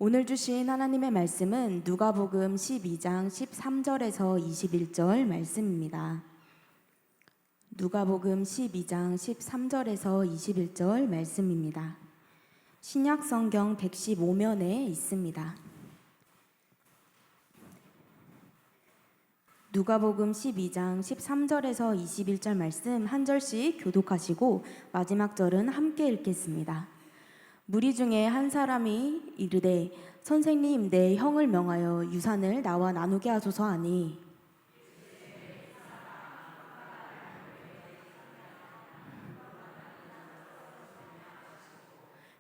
오늘 주신 하나님의 말씀은 누가복음 12장 13절에서 21절 말씀입니다. 누가복음 12장 13절에서 21절 말씀입니다. 신약 성경 115면에 있습니다. 누가복음 12장 13절에서 21절 말씀 한 절씩 교독하시고 마지막 절은 함께 읽겠습니다. 무리 중에 한 사람이 이르되 선생님 내 형을 명하여 유산을 나와 나누게 하소서 하니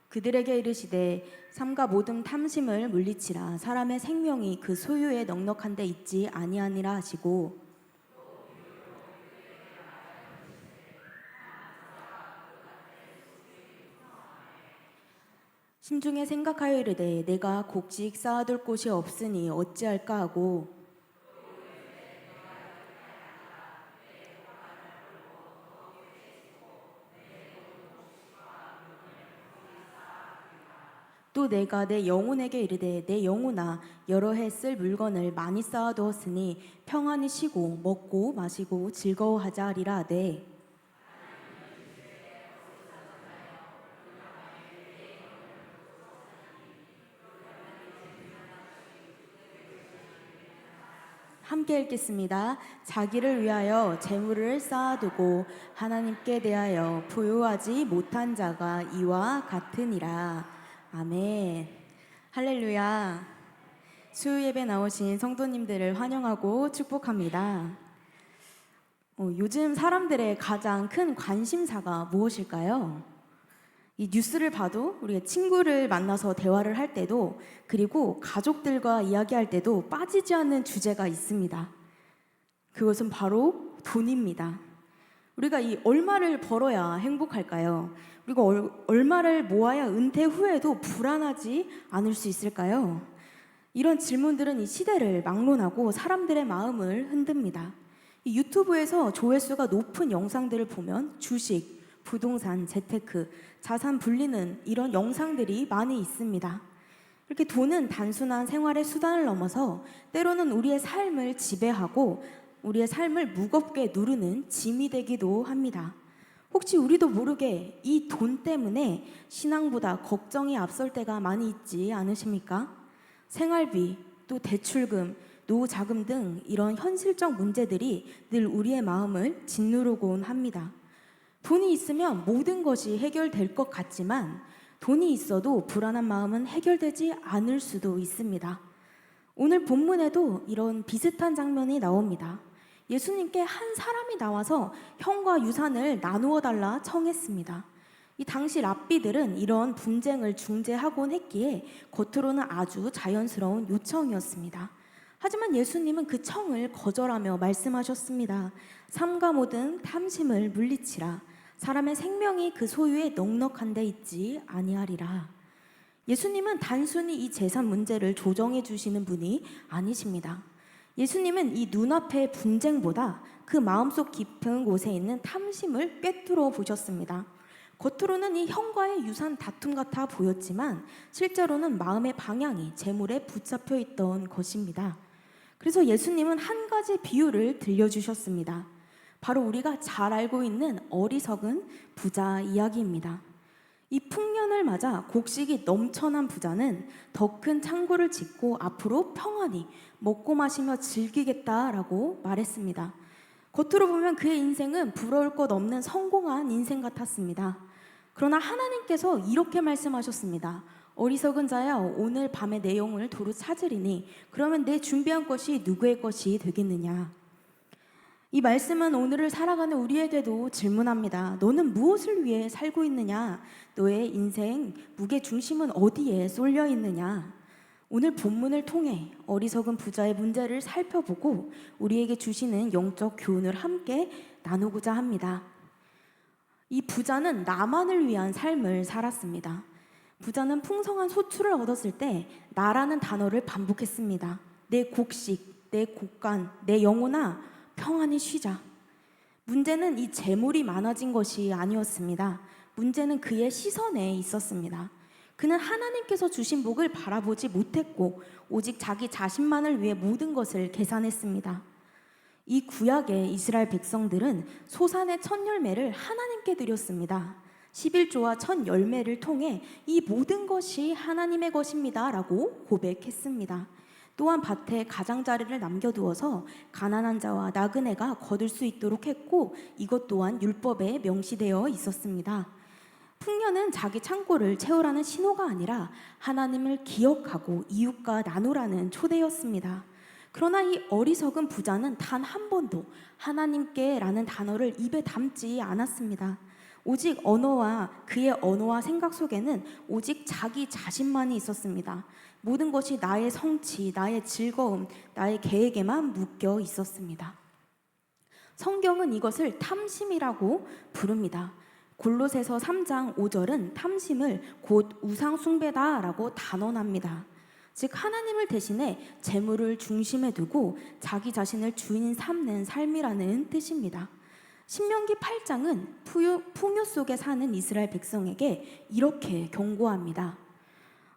그들에게 이르시되 삼가 모든 탐심을 물리치라. 사람의 생명이 그 소유에 넉넉한 데 있지 아니하니라 하시고 심중에 생각하여 이르되 내가 곡식 쌓아둘 곳이 없으니 어찌할까 하고 또 내가 내 영혼에게 이르되 내 영혼아 여러 해 쓸 물건을 많이 쌓아두었으니 평안히 쉬고 먹고 마시고 즐거워하자 하리라 하되 함께 읽겠습니다. 자기를 위하여 재물을 쌓아두고 하나님께 대하여 부유하지 못한 자가 이와 같으니라. 아멘. 할렐루야. 수요 예배 나오신 성도님들을 환영하고 축복합니다. 요즘 사람들의 가장 큰 관심사가 무엇일까요? 이 뉴스를 봐도 우리가 친구를 만나서 대화를 할 때도 그리고 가족들과 이야기할 때도 빠지지 않는 주제가 있습니다. 그것은 바로 돈입니다. 우리가 이 얼마를 벌어야 행복할까요? 우리가 얼마를 모아야 은퇴 후에도 불안하지 않을 수 있을까요? 이런 질문들은 이 시대를 막론하고 사람들의 마음을 흔듭니다. 이 유튜브에서 조회수가 높은 영상들을 보면 주식, 부동산, 재테크, 자산 불리는 이런 영상들이 많이 있습니다. 이렇게 돈은 단순한 생활의 수단을 넘어서 때로는 우리의 삶을 지배하고 우리의 삶을 무겁게 누르는 짐이 되기도 합니다. 혹시 우리도 모르게 이 돈 때문에 신앙보다 걱정이 앞설 때가 많이 있지 않으십니까? 생활비, 또 대출금, 노후자금 등 이런 현실적 문제들이 늘 우리의 마음을 짓누르곤 합니다. 돈이 있으면 모든 것이 해결될 것 같지만 돈이 있어도 불안한 마음은 해결되지 않을 수도 있습니다. 오늘 본문에도 이런 비슷한 장면이 나옵니다. 예수님께 한 사람이 나와서 형과 유산을 나누어 달라 청했습니다. 이 당시 랍비들은 이런 분쟁을 중재하곤 했기에 겉으로는 아주 자연스러운 요청이었습니다. 하지만 예수님은 그 청을 거절하며 말씀하셨습니다. 삼가 모든 탐심을 물리치라. 사람의 생명이 그 소유에 넉넉한 데 있지 아니하리라. 예수님은 단순히 이 재산 문제를 조정해 주시는 분이 아니십니다. 예수님은 이 눈앞의 분쟁보다 그 마음속 깊은 곳에 있는 탐심을 꿰뚫어 보셨습니다. 겉으로는 이 형과의 유산 다툼 같아 보였지만 실제로는 마음의 방향이 재물에 붙잡혀 있던 것입니다. 그래서 예수님은 한 가지 비유를 들려주셨습니다. 바로 우리가 잘 알고 있는 어리석은 부자 이야기입니다. 이 풍년을 맞아 곡식이 넘쳐난 부자는 더 큰 창고를 짓고 앞으로 평안히 먹고 마시며 즐기겠다라고 말했습니다. 겉으로 보면 그의 인생은 부러울 것 없는 성공한 인생 같았습니다. 그러나 하나님께서 이렇게 말씀하셨습니다. 어리석은 자야, 오늘 밤에 내 영혼을 도로 찾으리니 그러면 내 준비한 것이 누구의 것이 되겠느냐. 이 말씀은 오늘을 살아가는 우리에게도 질문합니다. 너는 무엇을 위해 살고 있느냐? 너의 인생 무게 중심은 어디에 쏠려 있느냐? 오늘 본문을 통해 어리석은 부자의 문제를 살펴보고 우리에게 주시는 영적 교훈을 함께 나누고자 합니다. 이 부자는 나만을 위한 삶을 살았습니다. 부자는 풍성한 소출을 얻었을 때 나라는 단어를 반복했습니다. 내 곡식, 내 곡간, 내 영혼아 평안히 쉬자. 문제는 이 재물이 많아진 것이 아니었습니다. 문제는 그의 시선에 있었습니다. 그는 하나님께서 주신 복을 바라보지 못했고 오직 자기 자신만을 위해 모든 것을 계산했습니다. 이 구약의 이스라엘 백성들은 소산의 첫 열매를 하나님께 드렸습니다. 11조와 첫 열매를 통해 이 모든 것이 하나님의 것입니다 라고 고백했습니다. 또한 밭에 가장자리를 남겨두어서 가난한 자와 나그네가 거둘 수 있도록 했고 이것 또한 율법에 명시되어 있었습니다. 풍년은 자기 창고를 채우라는 신호가 아니라 하나님을 기억하고 이웃과 나누라는 초대였습니다. 그러나 이 어리석은 부자는 단 한 번도 하나님께 라는 단어를 입에 담지 않았습니다. 오직 그의 언어와 생각 속에는 오직 자기 자신만이 있었습니다. 모든 것이 나의 성취, 나의 즐거움, 나의 계획에만 묶여 있었습니다. 성경은 이것을 탐심이라고 부릅니다. 골로새서 3장 5절은 탐심을 곧 우상 숭배다라고 단언합니다. 즉 하나님을 대신해 재물을 중심에 두고 자기 자신을 주인 삼는 삶이라는 뜻입니다. 신명기 8장은 풍요 속에 사는 이스라엘 백성에게 이렇게 경고합니다.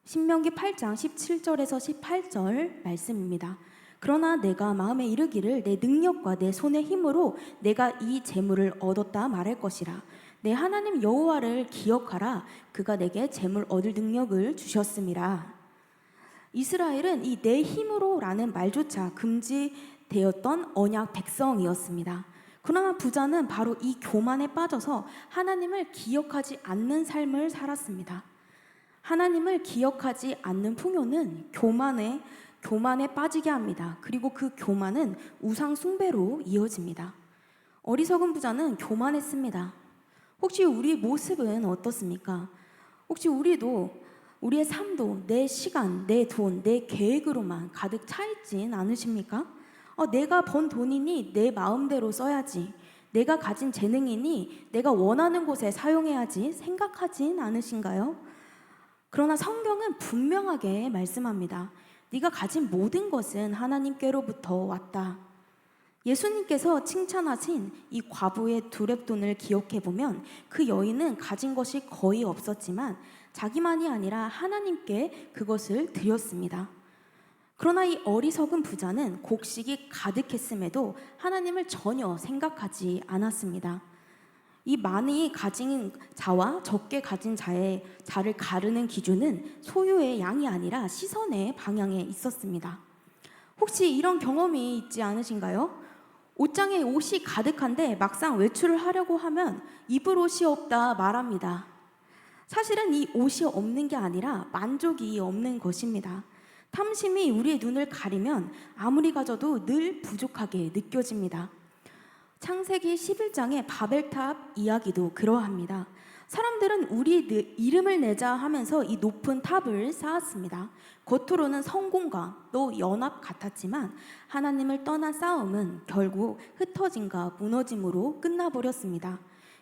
신명기 8장 17절에서 18절 말씀입니다. 그러나 내가 마음에 이르기를 내 능력과 내 손의 힘으로 내가 이 재물을 얻었다 말할 것이라. 내 하나님 여호와를 기억하라. 그가 내게 재물 얻을 능력을 주셨음이라. 이스라엘은 이 내 힘으로 라는 말조차 금지되었던 언약 백성이었습니다. 그러나 부자는 바로 이 교만에 빠져서 하나님을 기억하지 않는 삶을 살았습니다. 하나님을 기억하지 않는 풍요는 교만에 빠지게 합니다. 그리고 그 교만은 우상 숭배로 이어집니다. 어리석은 부자는 교만했습니다. 혹시 우리 모습은 어떻습니까? 혹시 우리의 삶도 내 시간, 내 돈, 내 계획으로만 가득 차 있진 않으십니까? 내가 번 돈이니 내 마음대로 써야지. 내가 가진 재능이니 내가 원하는 곳에 사용해야지 생각하진 않으신가요? 그러나 성경은 분명하게 말씀합니다. 네가 가진 모든 것은 하나님께로부터 왔다. 예수님께서 칭찬하신 이 과부의 두렙돈을 기억해보면 그 여인은 가진 것이 거의 없었지만 자기만이 아니라 하나님께 그것을 드렸습니다. 그러나 이 어리석은 부자는 곡식이 가득했음에도 하나님을 전혀 생각하지 않았습니다. 이 많이 가진 자와 적게 가진 자를 가르는 기준은 소유의 양이 아니라 시선의 방향에 있었습니다. 혹시 이런 경험이 있지 않으신가요? 옷장에 옷이 가득한데 막상 외출을 하려고 하면 입을 옷이 없다 말합니다. 사실은 이 옷이 없는 게 아니라 만족이 없는 것입니다. 탐심이 우리의 눈을 가리면 아무리 가져도 늘 부족하게 느껴집니다. 창세기 11장의 바벨탑 이야기도 그러합니다. 사람들은 우리 이름을 내자 하면서 이 높은 탑을 쌓았습니다. 겉으로는 성공과 또 연합 같았지만 하나님을 떠난 싸움은 결국 흩어짐과 무너짐으로 끝나버렸습니다.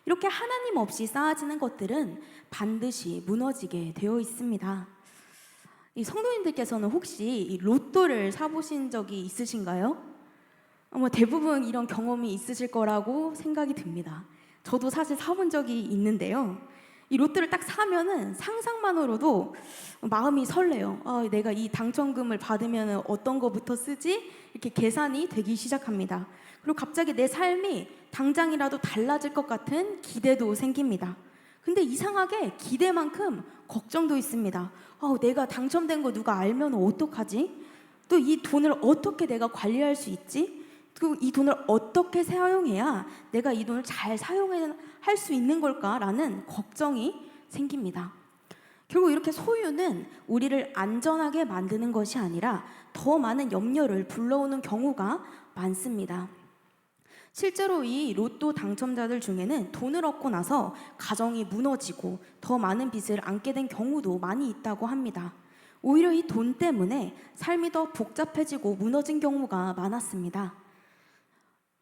이렇게 하나님 없이 쌓아지는 것들은 반드시 무너지게 되어 있습니다. 이 성도님들께서는 혹시 이 로또를 사보신 적이 있으신가요? 대부분 이런 경험이 있으실 거라고 생각이 듭니다. 저도 사실 사본 적이 있는데요. 이 로또를 딱 사면은 상상만으로도 마음이 설레요. 내가 이 당첨금을 받으면 어떤 거부터 쓰지? 이렇게 계산이 되기 시작합니다. 그리고 갑자기 내 삶이 당장이라도 달라질 것 같은 기대도 생깁니다. 근데 이상하게 기대만큼 걱정도 있습니다. 내가 당첨된 거 누가 알면 어떡하지? 또 이 돈을 어떻게 내가 관리할 수 있지? 또 이 돈을 어떻게 사용해야 내가 이 돈을 잘 사용할 수 있는 걸까라는 걱정이 생깁니다. 결국 이렇게 소유는 우리를 안전하게 만드는 것이 아니라 더 많은 염려를 불러오는 경우가 많습니다. 실제로 이 로또 당첨자들 중에는 돈을 얻고 나서 가정이 무너지고 더 많은 빚을 안게 된 경우도 많이 있다고 합니다. 오히려 이 돈 때문에 삶이 더 복잡해지고 무너진 경우가 많았습니다.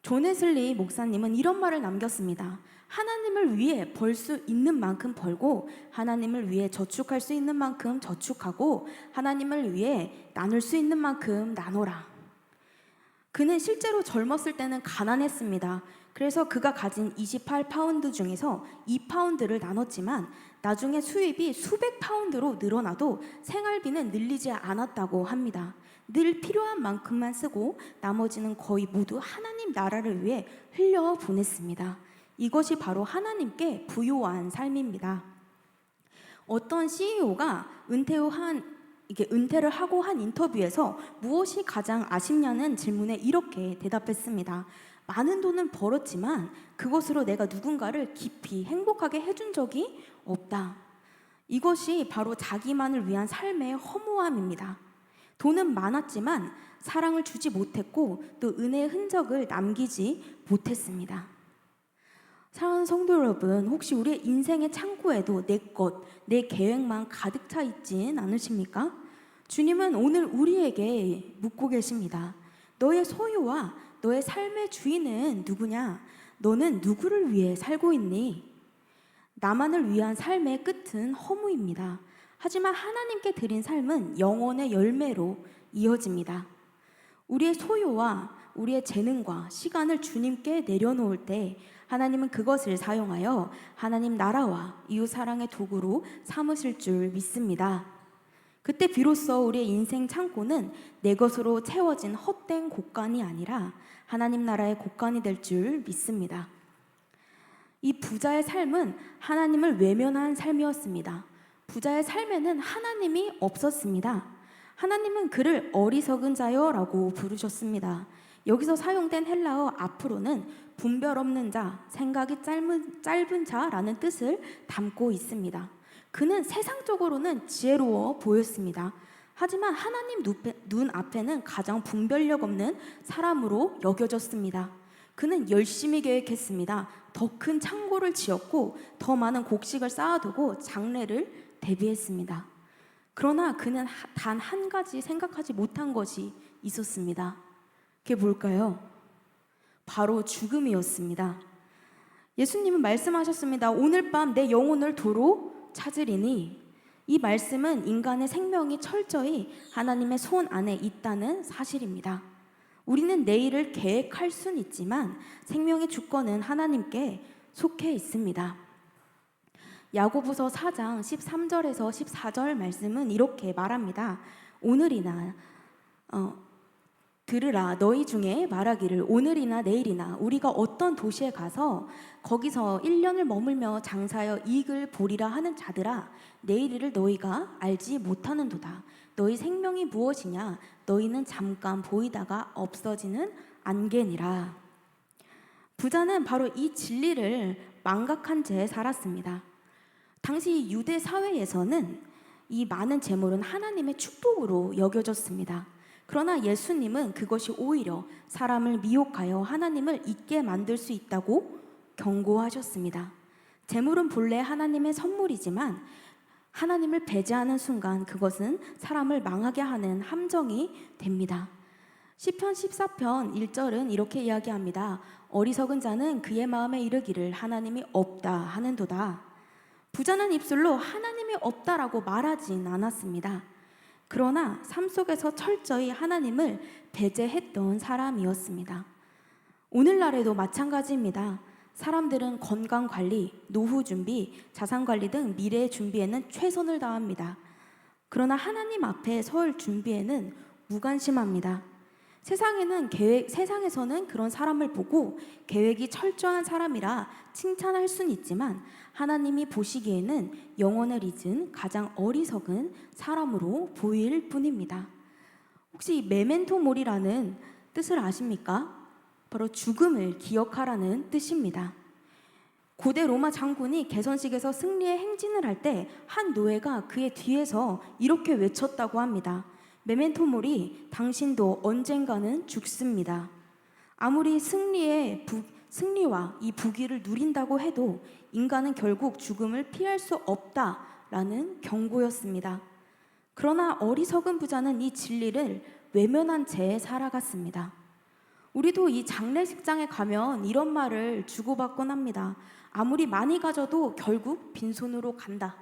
존 웨슬리 목사님은 이런 말을 남겼습니다. 하나님을 위해 벌 수 있는 만큼 벌고 하나님을 위해 저축할 수 있는 만큼 저축하고 하나님을 위해 나눌 수 있는 만큼 나눠라. 그는 실제로 젊었을 때는 가난했습니다. 그래서 그가 가진 28파운드 중에서 2파운드를 나눴지만 나중에 수입이 수백 파운드로 늘어나도 생활비는 늘리지 않았다고 합니다. 늘 필요한 만큼만 쓰고 나머지는 거의 모두 하나님 나라를 위해 흘려보냈습니다. 이것이 바로 하나님께 부요한 삶입니다. 어떤 CEO가 은퇴를 하고 한 인터뷰에서 무엇이 가장 아쉽냐는 질문에 이렇게 대답했습니다. 많은 돈은 벌었지만 그것으로 내가 누군가를 깊이 행복하게 해준 적이 없다. 이것이 바로 자기만을 위한 삶의 허무함입니다. 돈은 많았지만 사랑을 주지 못했고 또 은혜의 흔적을 남기지 못했습니다. 사랑하는 성도 여러분, 혹시 우리의 인생의 창고에도 내 것, 내 계획만 가득 차 있진 않으십니까? 주님은 오늘 우리에게 묻고 계십니다. 너의 소유와 너의 삶의 주인은 누구냐? 너는 누구를 위해 살고 있니? 나만을 위한 삶의 끝은 허무입니다. 하지만 하나님께 드린 삶은 영원의 열매로 이어집니다. 우리의 소유와 우리의 재능과 시간을 주님께 내려놓을 때 하나님은 그것을 사용하여 하나님 나라와 이웃 사랑의 도구로 삼으실 줄 믿습니다. 그때 비로소 우리의 인생 창고는 내 것으로 채워진 헛된 곳간이 아니라 하나님 나라의 곳간이 될 줄 믿습니다. 이 부자의 삶은 하나님을 외면한 삶이었습니다. 부자의 삶에는 하나님이 없었습니다. 하나님은 그를 어리석은 자여라고 부르셨습니다. 여기서 사용된 헬라어 앞으로는 분별 없는 자, 생각이 짧은 자라는 뜻을 담고 있습니다. 그는 세상적으로는 지혜로워 보였습니다. 하지만 하나님 눈 앞에는 가장 분별력 없는 사람으로 여겨졌습니다. 그는 열심히 계획했습니다. 더 큰 창고를 지었고 더 많은 곡식을 쌓아두고 장래를 대비했습니다. 그러나 그는 단 한 가지 생각하지 못한 것이 있었습니다. 그게 뭘까요? 바로 죽음이었습니다. 예수님은 말씀하셨습니다. 오늘 밤 내 영혼을 도로 찾으리니. 이 말씀은 인간의 생명이 철저히 하나님의 손 안에 있다는 사실입니다. 우리는 내일을 계획할 수는 있지만 생명의 주권은 하나님께 속해 있습니다. 야고보서 4장 13절에서 14절 말씀은 이렇게 말합니다. 오늘이나 들으라. 너희 중에 말하기를 오늘이나 내일이나 우리가 어떤 도시에 가서 거기서 1년을 머물며 장사하여 이익을 보리라 하는 자들아, 내일을 너희가 알지 못하는도다. 너희 생명이 무엇이냐? 너희는 잠깐 보이다가 없어지는 안개니라. 부자는 바로 이 진리를 망각한 채 살았습니다. 당시 유대 사회에서는 이 많은 재물은 하나님의 축복으로 여겨졌습니다. 그러나 예수님은 그것이 오히려 사람을 미혹하여 하나님을 잊게 만들 수 있다고 경고하셨습니다. 재물은 본래 하나님의 선물이지만 하나님을 배제하는 순간 그것은 사람을 망하게 하는 함정이 됩니다. 시편 14편 1절은 이렇게 이야기합니다. 어리석은 자는 그의 마음에 이르기를 하나님이 없다 하는도다. 부자는 입술로 하나님이 없다라고 말하진 않았습니다. 그러나 삶 속에서 철저히 하나님을 배제했던 사람이었습니다. 오늘날에도 마찬가지입니다. 사람들은 건강관리, 노후준비, 자산관리 등 미래 준비에는 최선을 다합니다. 그러나 하나님 앞에 설 준비에는 무관심합니다. 세상에서는 그런 사람을 보고 계획이 철저한 사람이라 칭찬할 수는 있지만 하나님이 보시기에는 영혼을 잊은 가장 어리석은 사람으로 보일 뿐입니다. 혹시 메멘토 모리라는 뜻을 아십니까? 바로 죽음을 기억하라는 뜻입니다. 고대 로마 장군이 개선식에서 승리의 행진을 할 때 한 노예가 그의 뒤에서 이렇게 외쳤다고 합니다. 메멘토 모리, 당신도 언젠가는 죽습니다. 아무리 승리와 이 부귀를 누린다고 해도 인간은 결국 죽음을 피할 수 없다라는 경고였습니다. 그러나 어리석은 부자는 이 진리를 외면한 채 살아갔습니다. 우리도 이 장례식장에 가면 이런 말을 주고받곤 합니다. 아무리 많이 가져도 결국 빈손으로 간다.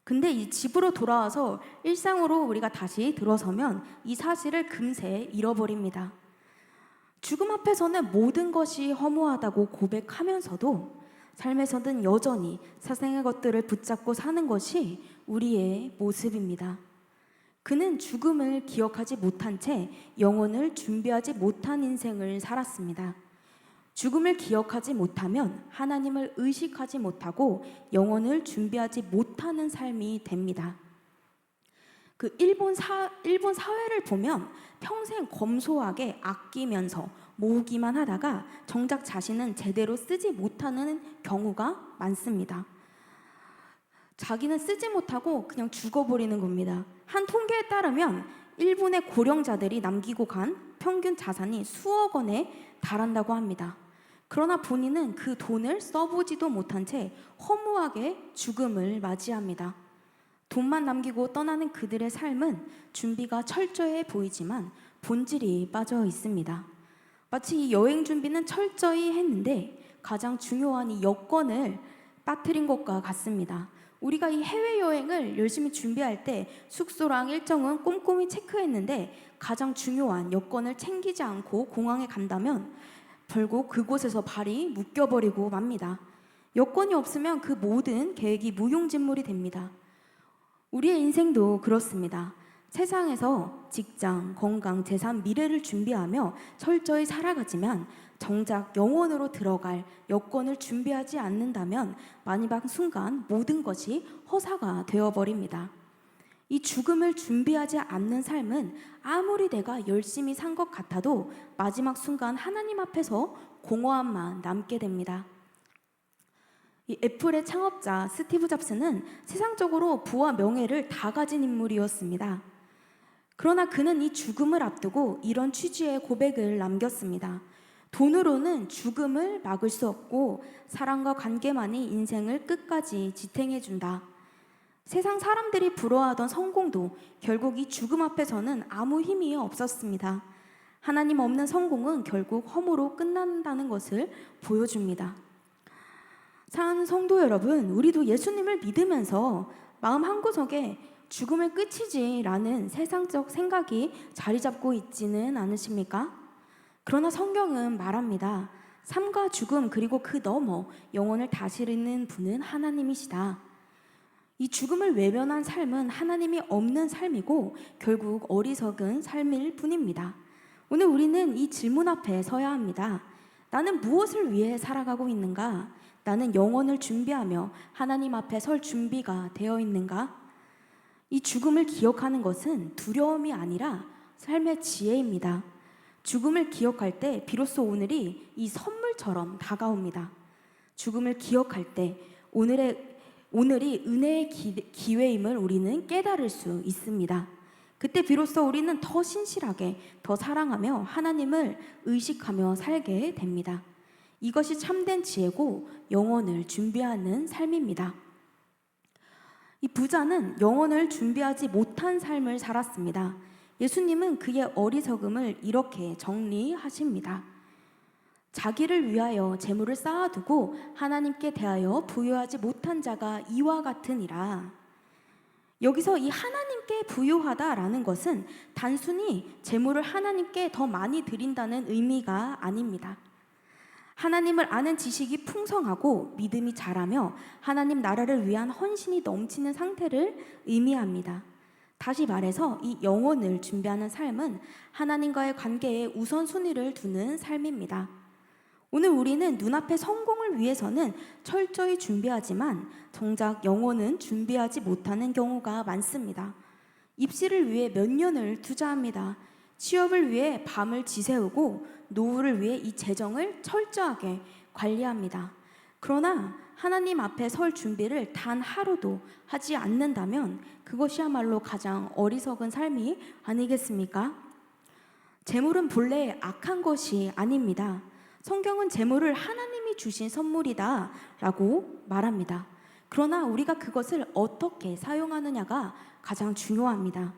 근데 이 집으로 돌아와서 일상으로 우리가 다시 들어서면 이 사실을 금세 잃어버립니다. 죽음 앞에서는 모든 것이 허무하다고 고백하면서도 삶에서는 여전히 세상의 것들을 붙잡고 사는 것이 우리의 모습입니다. 그는 죽음을 기억하지 못한 채 영혼을 준비하지 못한 인생을 살았습니다. 죽음을 기억하지 못하면 하나님을 의식하지 못하고 영혼을 준비하지 못하는 삶이 됩니다. 일본 사회를 보면 평생 검소하게 아끼면서 모으기만 하다가 정작 자신은 제대로 쓰지 못하는 경우가 많습니다. 자기는 쓰지 못하고 그냥 죽어버리는 겁니다. 한 통계에 따르면 일본의 고령자들이 남기고 간 평균 자산이 수억 원에 달한다고 합니다. 그러나 본인은 그 돈을 써보지도 못한 채 허무하게 죽음을 맞이합니다. 돈만 남기고 떠나는 그들의 삶은 준비가 철저해 보이지만 본질이 빠져 있습니다. 마치 이 여행 준비는 철저히 했는데 가장 중요한 이 여권을 빠뜨린 것과 같습니다. 우리가 이 해외여행을 열심히 준비할 때 숙소랑 일정은 꼼꼼히 체크했는데 가장 중요한 여권을 챙기지 않고 공항에 간다면 결국 그곳에서 발이 묶여버리고 맙니다. 여권이 없으면 그 모든 계획이 무용지물이 됩니다. 우리의 인생도 그렇습니다. 세상에서 직장, 건강, 재산, 미래를 준비하며 철저히 살아가지만 정작 영혼으로 들어갈 여건을 준비하지 않는다면 마지막 순간 모든 것이 허사가 되어버립니다. 이 죽음을 준비하지 않는 삶은 아무리 내가 열심히 산 것 같아도 마지막 순간 하나님 앞에서 공허함만 남게 됩니다. 이 애플의 창업자 스티브 잡스는 세상적으로 부와 명예를 다 가진 인물이었습니다. 그러나 그는 이 죽음을 앞두고 이런 취지의 고백을 남겼습니다. 돈으로는 죽음을 막을 수 없고 사랑과 관계만이 인생을 끝까지 지탱해준다. 세상 사람들이 부러워하던 성공도 결국 이 죽음 앞에서는 아무 힘이 없었습니다. 하나님 없는 성공은 결국 허무로 끝난다는 것을 보여줍니다. 사랑하는 성도 여러분, 우리도 예수님을 믿으면서 마음 한구석에 죽음의 끝이지라는 세상적 생각이 자리 잡고 있지는 않으십니까? 그러나 성경은 말합니다. 삶과 죽음 그리고 그 너머 영혼을 다스리는 분은 하나님이시다. 이 죽음을 외면한 삶은 하나님이 없는 삶이고 결국 어리석은 삶일 뿐입니다. 오늘 우리는 이 질문 앞에 서야 합니다. 나는 무엇을 위해 살아가고 있는가? 나는 영혼을 준비하며 하나님 앞에 설 준비가 되어 있는가? 이 죽음을 기억하는 것은 두려움이 아니라 삶의 지혜입니다. 죽음을 기억할 때 비로소 오늘이 이 선물처럼 다가옵니다. 죽음을 기억할 때 오늘이 은혜의 기회임을 우리는 깨달을 수 있습니다. 그때 비로소 우리는 더 신실하게, 더 사랑하며 하나님을 의식하며 살게 됩니다. 이것이 참된 지혜고 영혼을 준비하는 삶입니다. 이 부자는 영혼을 준비하지 못한 삶을 살았습니다. 예수님은 그의 어리석음을 이렇게 정리하십니다. 자기를 위하여 재물을 쌓아두고 하나님께 대하여 부유하지 못한 자가 이와 같으니라. 여기서 이 하나님께 부유하다라는 것은 단순히 재물을 하나님께 더 많이 드린다는 의미가 아닙니다. 하나님을 아는 지식이 풍성하고 믿음이 자라며 하나님 나라를 위한 헌신이 넘치는 상태를 의미합니다. 다시 말해서 이 영혼을 준비하는 삶은 하나님과의 관계에 우선순위를 두는 삶입니다. 오늘 우리는 눈앞의 성공을 위해서는 철저히 준비하지만 정작 영혼은 준비하지 못하는 경우가 많습니다. 입시를 위해 몇 년을 투자합니다. 취업을 위해 밤을 지새우고 노후를 위해 이 재정을 철저하게 관리합니다. 그러나 하나님 앞에 설 준비를 단 하루도 하지 않는다면 그것이야말로 가장 어리석은 삶이 아니겠습니까? 재물은 본래 악한 것이 아닙니다. 성경은 재물을 하나님이 주신 선물이다 라고 말합니다. 그러나 우리가 그것을 어떻게 사용하느냐가 가장 중요합니다.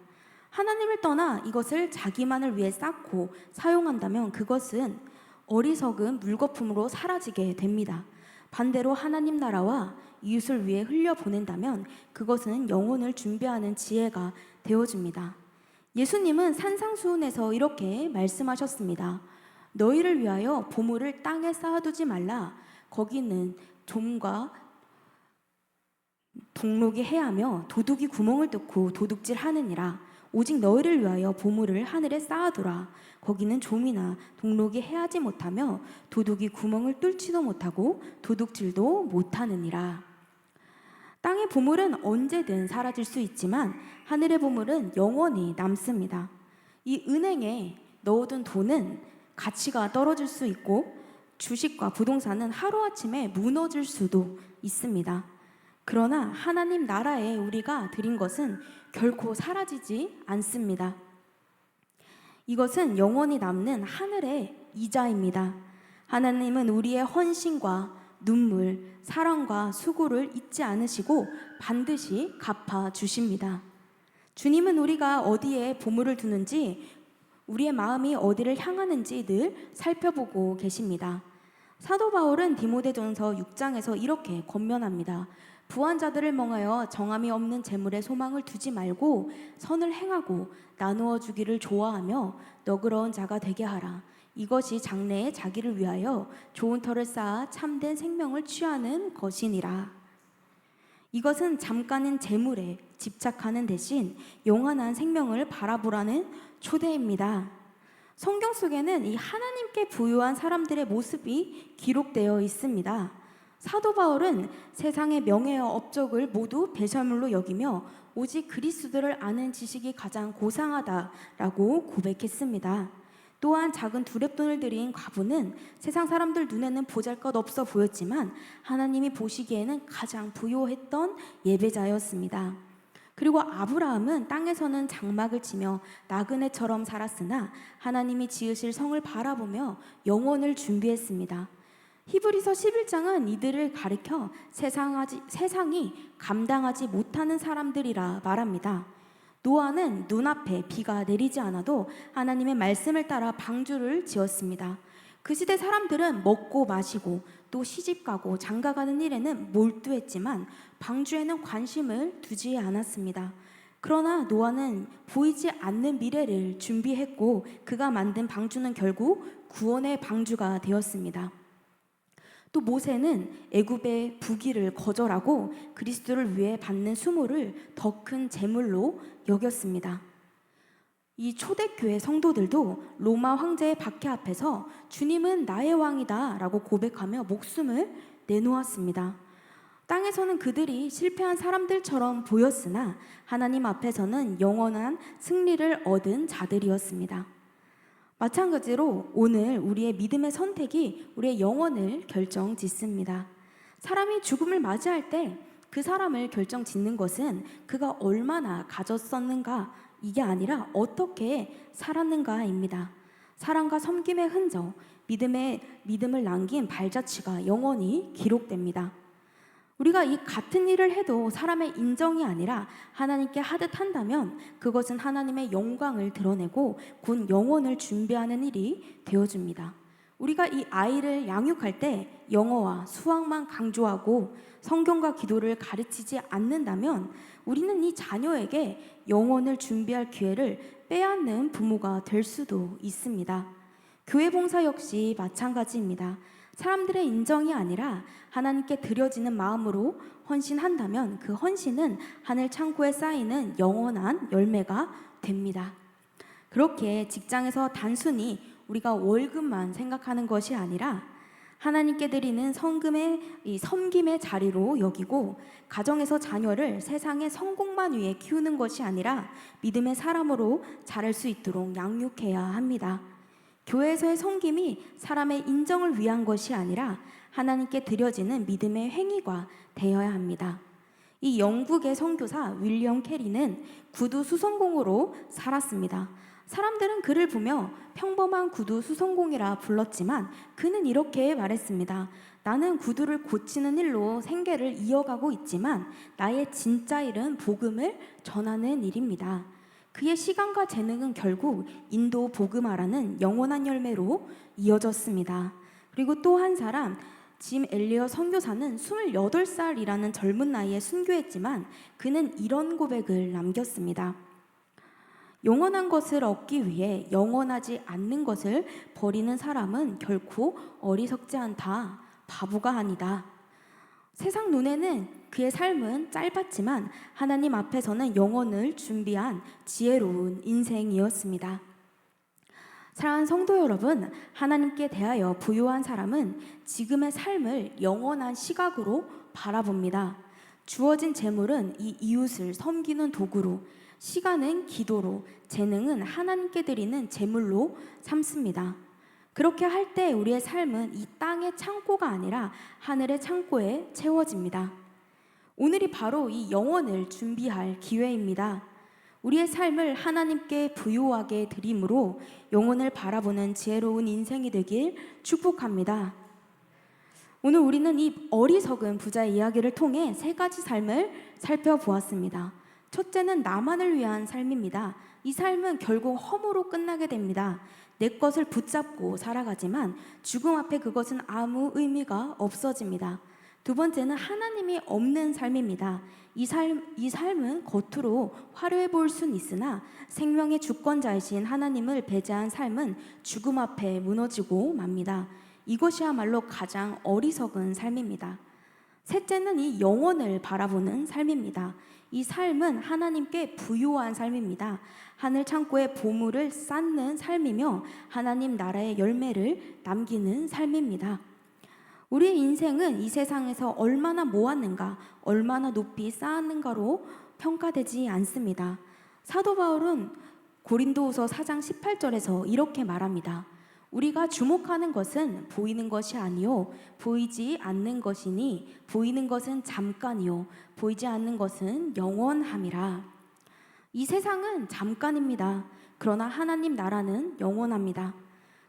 하나님을 떠나 이것을 자기만을 위해 쌓고 사용한다면 그것은 어리석은 물거품으로 사라지게 됩니다. 반대로 하나님 나라와 이웃을 위해 흘려보낸다면 그것은 영혼을 준비하는 지혜가 되어줍니다. 예수님은 산상수훈에서 이렇게 말씀하셨습니다. 너희를 위하여 보물을 땅에 쌓아두지 말라. 거기는 좀과 동록이 해하며 도둑이 구멍을 뚫고 도둑질 하느니라. 오직 너희를 위하여 보물을 하늘에 쌓아두라. 거기는 좀이나 동록이 해하지 못하며 도둑이 구멍을 뚫지도 못하고 도둑질도 못하느니라. 땅의 보물은 언제든 사라질 수 있지만 하늘의 보물은 영원히 남습니다. 이 은행에 넣어둔 돈은 가치가 떨어질 수 있고 주식과 부동산은 하루아침에 무너질 수도 있습니다. 그러나 하나님 나라에 우리가 드린 것은 결코 사라지지 않습니다. 이것은 영원히 남는 하늘의 이자입니다. 하나님은 우리의 헌신과 눈물, 사랑과 수고를 잊지 않으시고 반드시 갚아 주십니다. 주님은 우리가 어디에 보물을 두는지, 우리의 마음이 어디를 향하는지 늘 살펴보고 계십니다. 사도 바울은 디모데전서 6장에서 이렇게 권면합니다. 부한 자들을 멍하여 정함이 없는 재물에 소망을 두지 말고 선을 행하고 나누어 주기를 좋아하며 너그러운 자가 되게 하라. 이것이 장래에 자기를 위하여 좋은 터를 쌓아 참된 생명을 취하는 것이니라. 이것은 잠깐인 재물에 집착하는 대신 영원한 생명을 바라보라는 초대입니다. 성경 속에는 이 하나님께 부유한 사람들의 모습이 기록되어 있습니다. 사도 바울은 세상의 명예와 업적을 모두 배설물로 여기며 오직 그리스도를 아는 지식이 가장 고상하다라고 고백했습니다. 또한 작은 두렙돈을 들인 과부는 세상 사람들 눈에는 보잘것없어 보였지만 하나님이 보시기에는 가장 부요했던 예배자였습니다. 그리고 아브라함은 땅에서는 장막을 치며 나그네처럼 살았으나 하나님이 지으실 성을 바라보며 영원을 준비했습니다. 히브리서 11장은 이들을 가리켜 세상이 감당하지 못하는 사람들이라 말합니다. 노아는 눈앞에 비가 내리지 않아도 하나님의 말씀을 따라 방주를 지었습니다. 그 시대 사람들은 먹고 마시고 또 시집가고 장가가는 일에는 몰두했지만 방주에는 관심을 두지 않았습니다. 그러나 노아는 보이지 않는 미래를 준비했고 그가 만든 방주는 결국 구원의 방주가 되었습니다. 또 모세는 애굽의 부귀를 거절하고 그리스도를 위해 받는 수모를 더 큰 재물로 여겼습니다. 이 초대교회 성도들도 로마 황제의 박해 앞에서 주님은 나의 왕이다 라고 고백하며 목숨을 내놓았습니다. 땅에서는 그들이 실패한 사람들처럼 보였으나 하나님 앞에서는 영원한 승리를 얻은 자들이었습니다. 마찬가지로 오늘 우리의 믿음의 선택이 우리의 영혼을 결정짓습니다. 사람이 죽음을 맞이할 때 그 사람을 결정짓는 것은 그가 얼마나 가졌었는가 이게 아니라 어떻게 살았는가입니다. 사랑과 섬김의 흔적, 믿음을 남긴 발자취가 영원히 기록됩니다. 우리가 이 같은 일을 해도 사람의 인정이 아니라 하나님께 하듯 한다면 그것은 하나님의 영광을 드러내고 곧 영혼을 준비하는 일이 되어줍니다. 우리가 이 아이를 양육할 때 영어와 수학만 강조하고 성경과 기도를 가르치지 않는다면 우리는 이 자녀에게 영혼을 준비할 기회를 빼앗는 부모가 될 수도 있습니다. 교회 봉사 역시 마찬가지입니다. 사람들의 인정이 아니라 하나님께 드려지는 마음으로 헌신한다면 그 헌신은 하늘 창고에 쌓이는 영원한 열매가 됩니다. 그렇게 직장에서 단순히 우리가 월급만 생각하는 것이 아니라 하나님께 드리는 섬김의 자리로 여기고 가정에서 자녀를 세상의 성공만 위해 키우는 것이 아니라 믿음의 사람으로 자랄 수 있도록 양육해야 합니다. 교회에서의 섬김이 사람의 인정을 위한 것이 아니라 하나님께 드려지는 믿음의 행위가 되어야 합니다. 이 영국의 선교사 윌리엄 캐리는 구두 수선공으로 살았습니다. 사람들은 그를 보며 평범한 구두 수선공이라 불렀지만 그는 이렇게 말했습니다. 나는 구두를 고치는 일로 생계를 이어가고 있지만 나의 진짜 일은 복음을 전하는 일입니다. 그의 시간과 재능은 결국 인도 복음화라는 영원한 열매로 이어졌습니다. 그리고 또 한 사람, 짐 엘리어 선교사는 28살이라는 젊은 나이에 순교했지만 그는 이런 고백을 남겼습니다. 영원한 것을 얻기 위해 영원하지 않는 것을 버리는 사람은 결코 어리석지 않다. 바보가 아니다. 세상 눈에는 그의 삶은 짧았지만 하나님 앞에서는 영원을 준비한 지혜로운 인생이었습니다. 사랑하는 성도 여러분, 하나님께 대하여 부유한 사람은 지금의 삶을 영원한 시각으로 바라봅니다. 주어진 재물은 이 이웃을 섬기는 도구로, 시간은 기도로, 재능은 하나님께 드리는 제물로 삼습니다. 그렇게 할 때 우리의 삶은 이 땅의 창고가 아니라 하늘의 창고에 채워집니다. 오늘이 바로 이 영혼을 준비할 기회입니다. 우리의 삶을 하나님께 부유하게 드림으로 영혼을 바라보는 지혜로운 인생이 되길 축복합니다. 오늘 우리는 이 어리석은 부자의 이야기를 통해 세 가지 삶을 살펴보았습니다. 첫째는 나만을 위한 삶입니다. 이 삶은 결국 허무로 끝나게 됩니다. 내 것을 붙잡고 살아가지만 죽음 앞에 그것은 아무 의미가 없어집니다. 두 번째는 하나님이 없는 삶입니다. 이 삶은 겉으로 화려해 보일 순 있으나 생명의 주권자이신 하나님을 배제한 삶은 죽음 앞에 무너지고 맙니다. 이것이야말로 가장 어리석은 삶입니다. 셋째는 이 영혼을 바라보는 삶입니다. 이 삶은 하나님께 부유한 삶입니다. 하늘 창고에 보물을 쌓는 삶이며 하나님 나라의 열매를 남기는 삶입니다. 우리의 인생은 이 세상에서 얼마나 모았는가, 얼마나 높이 쌓았는가로 평가되지 않습니다. 사도 바울은 고린도후서 4장 18절에서 이렇게 말합니다. 우리가 주목하는 것은 보이는 것이 아니요 보이지 않는 것이니 보이는 것은 잠깐이요 보이지 않는 것은 영원함이라. 이 세상은 잠깐입니다. 그러나 하나님 나라는 영원합니다.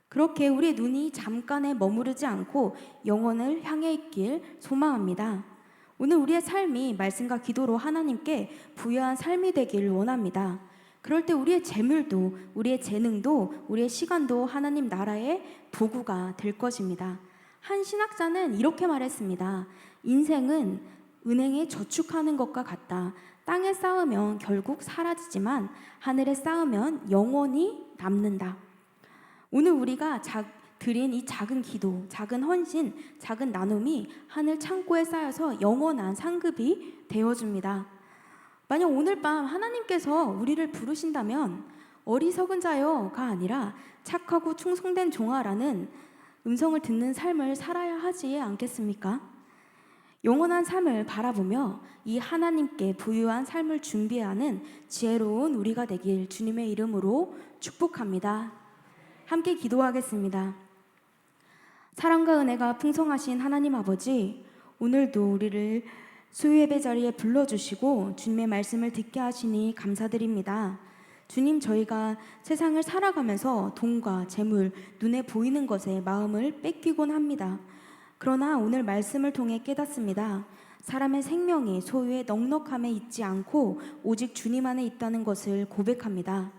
그렇게 우리의 눈이 잠깐에 머무르지 않고 영원을 향해 있길 소망합니다. 오늘 우리의 삶이 말씀과 기도로 하나님께 부유한 삶이 되길 원합니다. 그럴 때 우리의 재물도, 우리의 재능도, 우리의 시간도 하나님 나라의 도구가 될 것입니다. 한 신학자는 이렇게 말했습니다. 인생은 은행에 저축하는 것과 같다. 땅에 쌓으면 결국 사라지지만 하늘에 쌓으면 영원히 남는다. 오늘 우리가 드린 이 작은 기도, 작은 헌신, 작은 나눔이 하늘 창고에 쌓여서 영원한 상급이 되어줍니다. 만약 오늘 밤 하나님께서 우리를 부르신다면 어리석은 자여가 아니라 착하고 충성된 종아라는 음성을 듣는 삶을 살아야 하지 않겠습니까? 영원한 삶을 바라보며 이 하나님께 부유한 삶을 준비하는 지혜로운 우리가 되길 주님의 이름으로 축복합니다. 함께 기도하겠습니다. 사랑과 은혜가 풍성하신 하나님 아버지, 오늘도 우리를 수요예배 자리에 불러주시고 주님의 말씀을 듣게 하시니 감사드립니다. 주님, 저희가 세상을 살아가면서 돈과 재물, 눈에 보이는 것에 마음을 뺏기곤 합니다. 그러나 오늘 말씀을 통해 깨닫습니다. 사람의 생명이 소유의 넉넉함에 있지 않고 오직 주님 안에 있다는 것을 고백합니다.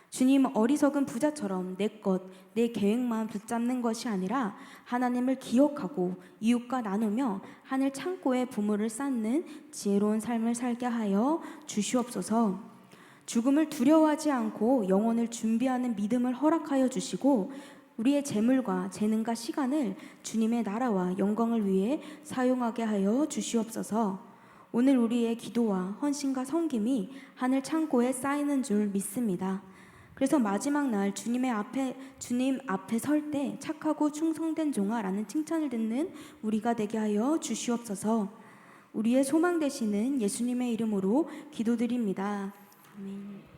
주님, 어리석은 부자처럼 내 것, 내 계획만 붙잡는 것이 아니라 하나님을 기억하고 이웃과 나누며 하늘 창고에 보물을 쌓는 지혜로운 삶을 살게 하여 주시옵소서. 죽음을 두려워하지 않고 영혼을 준비하는 믿음을 허락하여 주시고 우리의 재물과 재능과 시간을 주님의 나라와 영광을 위해 사용하게 하여 주시옵소서. 오늘 우리의 기도와 헌신과 섬김이 하늘 창고에 쌓이는 줄 믿습니다. 그래서 마지막 날 주님 앞에 설 때 착하고 충성된 종아라는 칭찬을 듣는 우리가 되게 하여 주시옵소서. 우리의 소망 되시는 예수님의 이름으로 기도드립니다. 아멘.